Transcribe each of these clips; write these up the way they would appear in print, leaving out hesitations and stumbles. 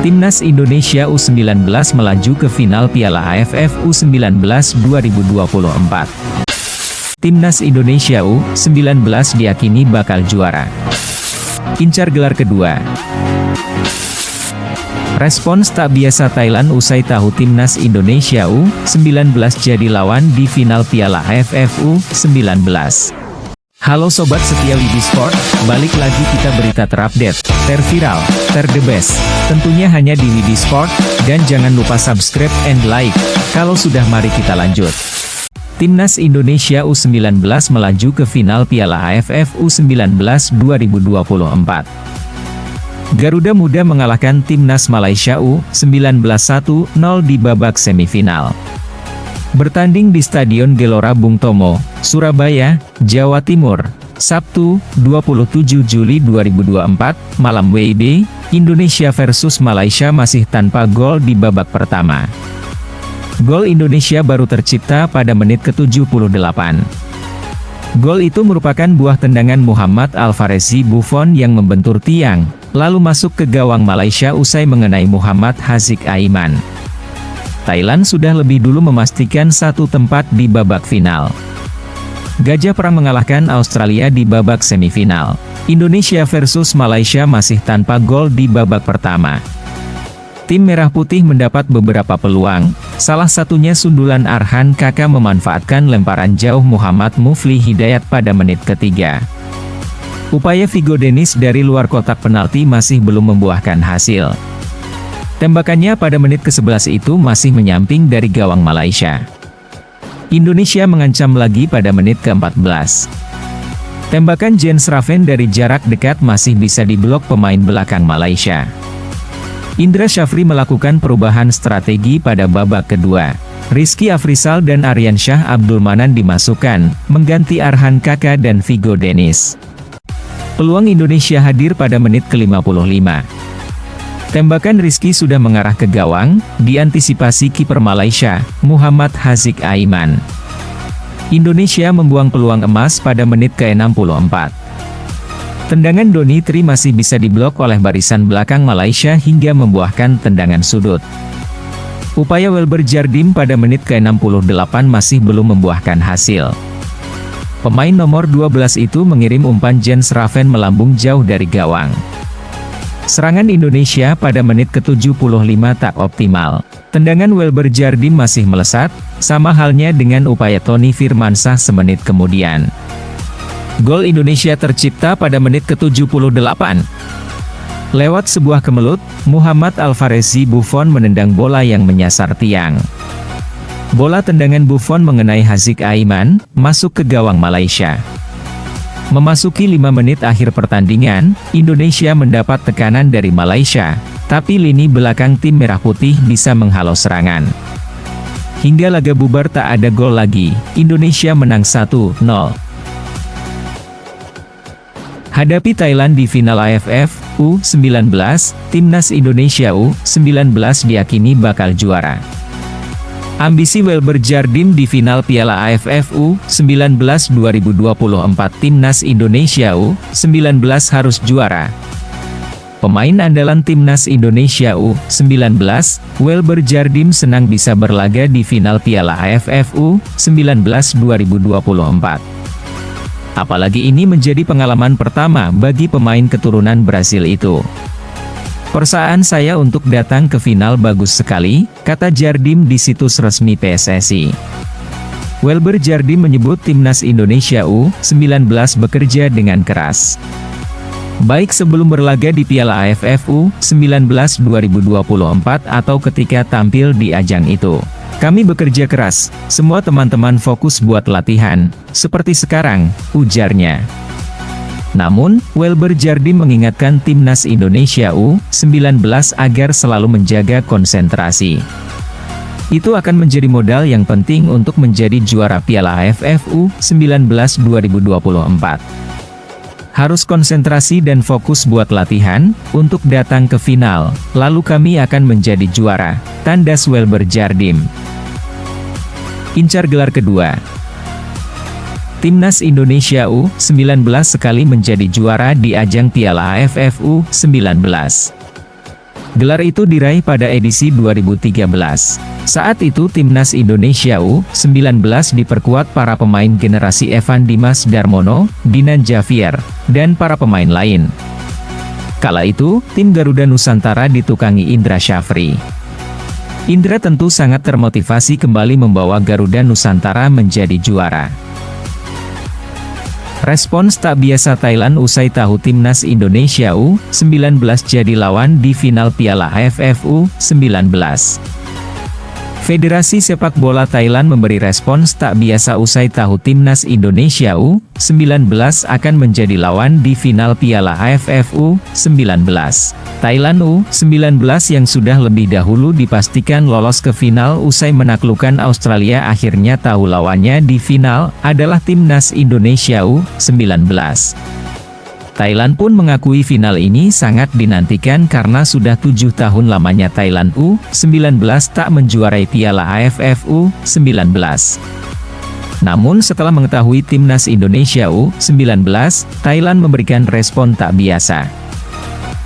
Timnas Indonesia U19 melaju ke final Piala AFF U19 2024. Timnas Indonesia U19 diyakini bakal juara. Incar gelar kedua. Respons tak biasa Thailand usai tahu Timnas Indonesia U19 jadi lawan di final Piala AFF U19. Halo Sobat setia Widi Sport, balik lagi kita berita terupdate, terviral, terde best, tentunya hanya di Widi Sport, dan jangan lupa subscribe and like. Kalau sudah mari kita lanjut. Timnas Indonesia U19 melaju ke final Piala AFF U19 2024. Garuda Muda mengalahkan Timnas Malaysia U19 1-0 di babak semifinal. Bertanding di Stadion Gelora Bung Tomo, Surabaya, Jawa Timur, Sabtu, 27 Juli 2024, malam WIB, Indonesia versus Malaysia masih tanpa gol di babak pertama. Gol Indonesia baru tercipta pada menit ke-78. Gol itu merupakan buah tendangan Muhammad Alvarez Buffon yang membentur tiang, lalu masuk ke gawang Malaysia usai mengenai Muhammad Hazik Aiman. Thailand sudah lebih dulu memastikan satu tempat di babak final. Gajah Perang mengalahkan Australia di babak semifinal. Indonesia versus Malaysia masih tanpa gol di babak pertama. Tim Merah Putih mendapat beberapa peluang, salah satunya sundulan Arhan Kaka memanfaatkan lemparan jauh Muhammad Mufli Hidayat pada menit ketiga. Upaya Vigo Dennis dari luar kotak penalti masih belum membuahkan hasil. Tembakannya pada menit ke-11 itu masih menyamping dari gawang Malaysia. Indonesia mengancam lagi pada menit ke-14. Tembakan Jens Raven dari jarak dekat masih bisa diblok pemain belakang Malaysia. Indra Syafri melakukan perubahan strategi pada babak kedua. Rizky Afrizal dan Aryansyah Abdul Manan dimasukkan, mengganti Arhan Kaka dan Vigo Dennis. Peluang Indonesia hadir pada menit ke-55. Tembakan Rizky sudah mengarah ke gawang, diantisipasi kiper Malaysia, Muhammad Hazik Aiman. Indonesia membuang peluang emas pada menit ke-64. Tendangan Doni Tri masih bisa diblok oleh barisan belakang Malaysia hingga membuahkan tendangan sudut. Upaya Welber Jardim pada menit ke-68 masih belum membuahkan hasil. Pemain nomor 12 itu mengirim umpan Jens Raven melambung jauh dari gawang. Serangan Indonesia pada menit ke-75 tak optimal. Tendangan Welber Jardim masih melesat, sama halnya dengan upaya Tony Firmansyah semenit kemudian. Gol Indonesia tercipta pada menit ke-78. Lewat sebuah kemelut, Muhammad Alvarez Buffon menendang bola yang menyasar tiang. Bola tendangan Buffon mengenai Hazik Aiman, masuk ke gawang Malaysia. Memasuki 5 menit akhir pertandingan, Indonesia mendapat tekanan dari Malaysia, tapi lini belakang tim Merah Putih bisa menghalau serangan. Hingga laga bubar tak ada gol lagi, Indonesia menang 1-0. Hadapi Thailand di final AFF U19, Timnas Indonesia U19 diyakini bakal juara. Ambisi Welber Jardim di final Piala AFF U19 2024. Timnas Indonesia U19 harus juara. Pemain andalan Timnas Indonesia U19, Welber Jardim senang bisa berlaga di final Piala AFF U19 2024. Apalagi ini menjadi pengalaman pertama bagi pemain keturunan Brasil itu. Perasaan saya untuk datang ke final bagus sekali, kata Jardim di situs resmi PSSI. Welber Jardim menyebut Timnas Indonesia U19 bekerja dengan keras. Baik sebelum berlaga di Piala AFF U19 2024 atau ketika tampil di ajang itu. Kami bekerja keras, semua teman-teman fokus buat latihan, seperti sekarang, ujarnya. Namun, Welber Jardim mengingatkan Timnas Indonesia U19 agar selalu menjaga konsentrasi. Itu akan menjadi modal yang penting untuk menjadi juara Piala AFF U19 2024. Harus konsentrasi dan fokus buat latihan, untuk datang ke final, lalu kami akan menjadi juara, tandas Welber Jardim. Incar gelar kedua. Timnas Indonesia U19 sekali menjadi juara di ajang Piala AFF U19. Gelar itu diraih pada edisi 2013. Saat itu Timnas Indonesia U19 diperkuat para pemain generasi Evan Dimas Darmono, Dinan Javier, dan para pemain lain. Kala itu, tim Garuda Nusantara ditukangi Indra Syafri. Indra tentu sangat termotivasi kembali membawa Garuda Nusantara menjadi juara. Respons tak biasa Thailand usai tahu Timnas Indonesia U19 jadi lawan di final Piala AFF U19. Federasi Sepak Bola Thailand memberi respons tak biasa usai tahu Timnas Indonesia U19 akan menjadi lawan di final Piala AFF U19. Thailand U19 yang sudah lebih dahulu dipastikan lolos ke final usai menaklukkan Australia akhirnya tahu lawannya di final adalah Timnas Indonesia U19. Thailand pun mengakui final ini sangat dinantikan karena sudah 7 tahun lamanya Thailand U19 tak menjuarai Piala AFF U19. Namun setelah mengetahui Timnas Indonesia U19, Thailand memberikan respon tak biasa.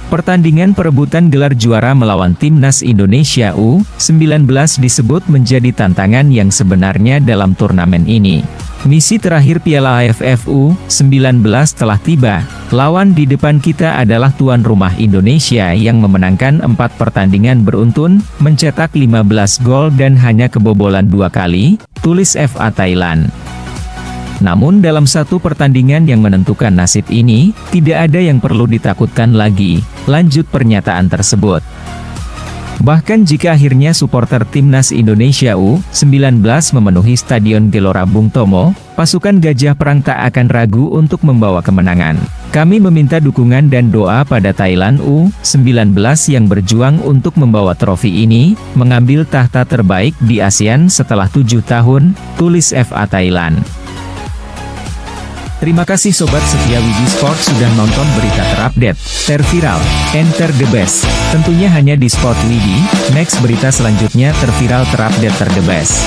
Pertandingan perebutan gelar juara melawan Timnas Indonesia U19 disebut menjadi tantangan yang sebenarnya dalam turnamen ini. Misi terakhir Piala AFF U19 telah tiba. Lawan di depan kita adalah tuan rumah Indonesia yang memenangkan 4 pertandingan beruntun, mencetak 15 gol dan hanya kebobolan 2 kali, tulis FA Thailand. Namun dalam satu pertandingan yang menentukan nasib ini, tidak ada yang perlu ditakutkan lagi, lanjut pernyataan tersebut. Bahkan jika akhirnya supporter Timnas Indonesia U19 memenuhi Stadion Gelora Bung Tomo, pasukan Gajah Perang tak akan ragu untuk membawa kemenangan. Kami meminta dukungan dan doa pada Thailand U19 yang berjuang untuk membawa trofi ini, mengambil tahta terbaik di ASEAN setelah 7 tahun, tulis FA Thailand. Terima kasih Sobat setia Widi Sport sudah nonton berita terupdate, terviral, and the best. Tentunya hanya di Sport Widi. Next berita selanjutnya terviral terupdate the best.